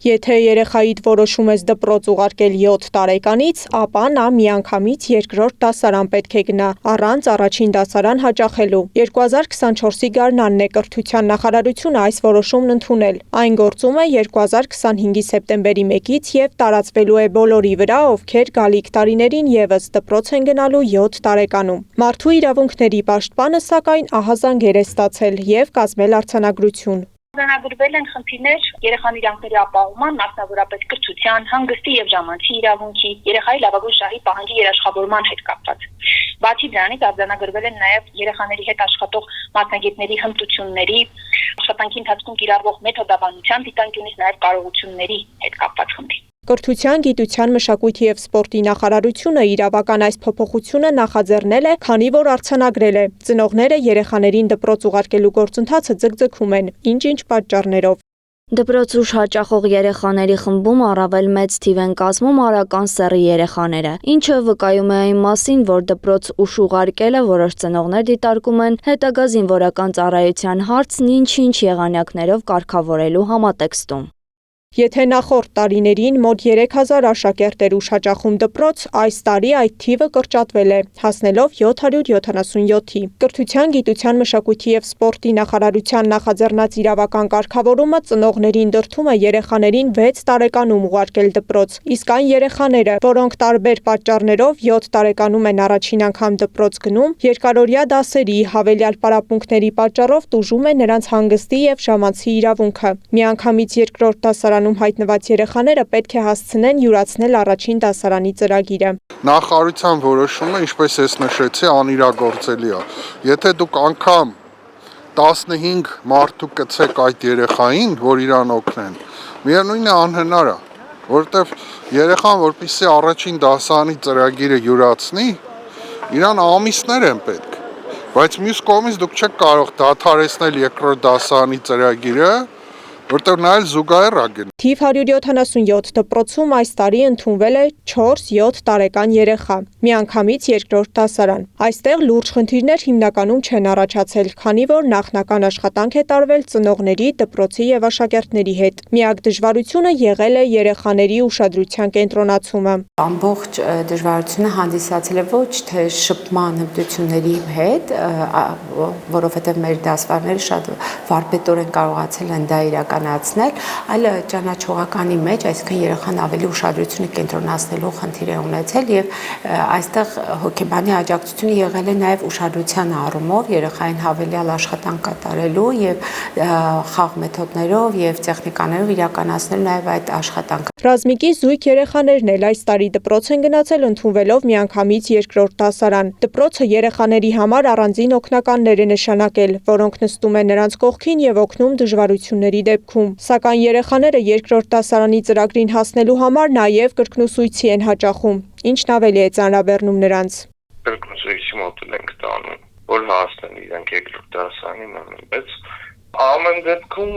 Եթե երեխայիդ որոշում ես դպրոց ուղարկել 7 տարեկանից, ապա նա միանգամից երկրորդ դասարան պետք է գնա, առանց առաջին դասարան հաճախելու։ 2024-ի գարնանն է կրթության նախարարությունը այս որոշումն ընդունել։ Այն գործում է 2025-ի սեպտեմբերի 1-ից և տարածվելու է բոլորի վրա, ովքեր գալիք տարիներին ևս դպրոց են գնալու 7 տարեկանում։ Մարդու իրավունքների պաշտպանը, սակայն, ահազանգեր է ստացել և կազմել արձանագրություն։ Արձանագրվել են խնդիրներ երեխաների իրավունքների ապահովման, մասնավորապես կրթության, հանգստի և ժամանցի իրավունքի, երեխայի լավագույն շահի պահանջի երաշխավորման հետ կապված։ Բացի դրանից արձանագրվել են նաև երեխաների հետ աշխատող մասնագետների հմտությունների, աշխատանքի ընթացքում կիրառվող մեթոդաբանության դիտանկյունից նաև կարողությունների հետ կապված խնդիր։ Կրթության, գիտության, մշակույթի և սպորտի նախարարությունը իրավական այս փոփոխությունը նախաձեռնել է, քանի որ արձանագրել է. ծնողները երեխաներին դպրոց ուղարկելու գործընթացը ձգձգում են, ինչ-ինչ պատճառներով։ Դպրոց ուշ հաճախող երեխաների խմբում առավել մեծ թիվ են կազմում արական սեռի երեխաները, ինչը վկայում է այն մասին, որ դպրոց ուշ ուղարկելը որոշ ծնողներ դիտարկում են հետագա զինվորական ծառայության հարցն ինչ-ինչ եղանակներով կարգավորելու համատեքստում։ Եթե նախորդ տարիներին մոտ 3000 աշակերտ էր ուշ հաճախում դպրոց, այս տարի այդ թիվը կրճատվել է, հասնելով 777-ի։ Կրթության, գիտության, մշակույթի և սպորտի նախարարության նախաձեռնած իրավական կարգավորումը ծնողներին դրդում է երեխաներին 6 տարեկանում ուղարկել դպրոց, իսկ այն երեխաները, որոնք տարբեր պատճառներով 7 տարեկանում են առաջին անգամ դպրոց գնում, երկարօրյա դասերի, հավելյալ պարապմունքների պատճառով տուժում է նրանց հանգստի և ժամանցի իրավունքը։ Միանգամից երկրորդ դասարան հայտնված երեխաները պետք է հասցնեն յուրացնել առաջին դասարանի ծրագիրը։ Նախարարության որոշումը, ինչպես ես նշեցի, անիրագործելի է։ Եթե դուք անգամ 15 մարդու կցեք այդ երեխային, որ իրան օգնեն, միևնույնն է անհնար է, որովհետև երեխան, որպեսզի առաջին դասարանի ծրագիրը յուրացնի, իրան ամիսներ են պետք, բայց մյուս կողմից դուք չեք կարող դադարեցնել երկրորդ դասարանի ծրագիրը, որտեղ նա էլ զուգահեռ է գնում։ Թիվ 177 դպրոցում այս տարի ընդունվել է 4-7 տարեկան երեխա, միանգամից երկրորդ դասարան։ Այստեղ լուրջ խնդիրներ հիմնականում չեն առաջացել, քանի որ նախնական աշխատանք է տարվել ծնողների, դպրոցի և աշակերտների հետ։ Միակ դժվարությունը եղել է երեխաների ուշադրության կենտրոնացումը։ Ամբողջ դժվարությունը հանդիսացել է ոչ թե շփման հմտությունների հետ, որովհետև մեր դասվարները շատ վարպետորեն կարողացել են դա իրականացնել, այլ ճանաչողականի մեջ, այսինքն երեխան ավելի ուշադրությունը կենտրոնացնելու խնդիր է ունեցել եւ այստեղ հոգեբանի աջակցությունը եղել է նաեւ ուշադրության առումով երեխային հավելյալ աշխատանք կատարելու եւ խաղ մեթոդներով եւ տեխնիկաներով իրականացնել նաեւ այդ աշխատանքը։ Ռազմիկի զույգ երեխաներն էլ այս տարի դպրոց են գնացել ընդունվելով միանգամից երկրորդ դասարան։ Դպրոցը երեխաների համար առանձին օգնականներ է նշանակել, որոնք նստում են նրանց կողքին եւ օգնում դժվարությունների դեպքում։ Սակայն երեխաները երկրորդ դասարանի ծրագրին հասնելու համար նաև կրկնուսույցի են հաճախում, ինչն ավելի է ծանրաբեռնում նրանց։ Կրկնուսույցի մոտ ենք տանում, որ հասնեն իրենք երկրորդ դասարանին, բայց ամեն դեպքում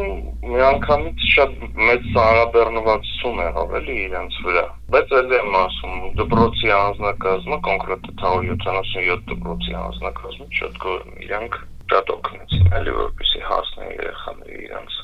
միանգամից շատ մեծ ծանրաբեռնվածություն է ավելի իրենց վրա։ Բայց էլ եմ ասում, դպրոցի անձնակազմը, կոնկրետ 177 դպրոցի անձնակազմը չոտքորում իրենք շատ օգնեցին, էլի որպեսզի հասնեն երեխաները իրենց։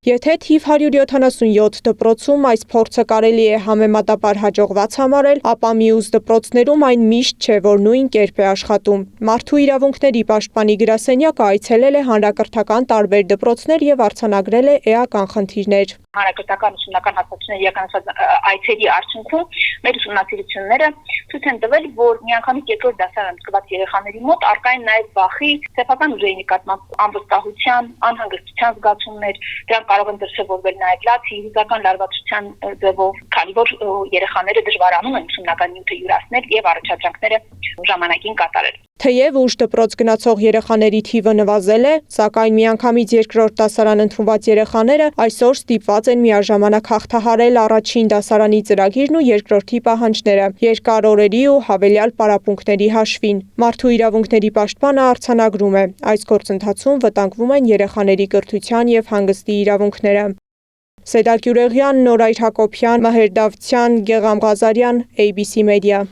Եթե թիվ 177 դպրոցում այս փորձը կարելի է համեմատաբար հաջողված համարել, ապա մյուս դպրոցներում այն միշտ չէ, որ նույն կերպ է աշխատում։ Մարդու իրավունքների պաշտպանի գրասենյակը այցելել է հանրակրթական տարբեր դպրոցներ եւ արձանագրել է էական խնդիրներ։ Հանրակրթական ուսումնական հաստատությունների իրականացված այցերի արդյունքում մեր ուսումնասիրությունները ցույց են տվել, որ միանգամից երկրորդ դասարան գրված երեխաների մոտ առկա են նաև վախի, սեփական ուժերի նկատմամբ անվստահության, անհանգստության զգացումներ, դրանք կարող են դրսևորվել նաև լացի, հուզական լարվածության ձևով, քանի որ երեխաները դժվարանում են ուսումնական նյութը յուրացնել եւ առաջադրանքները ժամանակին կատարել։ Թեև ուշ դպրոց գնացող երեխաների թիվը նվազել է, սակայն միանգամից երկրորդ դասարան ընդունված երեխաները այսօր ստիպված են միաժամանակ հաղթահարել առաջին դասարանի ծրագիրն ու երկրորդի պահանջները, երկար օրերի ու հավելյալ պարապմունքների հաշվին։ Մարդու իրավունքների պաշտպանը արձանագրում է, այս գործընթացում վտանգվում են երեխաների կրթության և հանգստի իրավունքները։ Սեդակ Յուրեղյան, Նորայր Հակոբյան, Մհեր Դավթյան, Գեղամ Ղազարյան, ABC Media։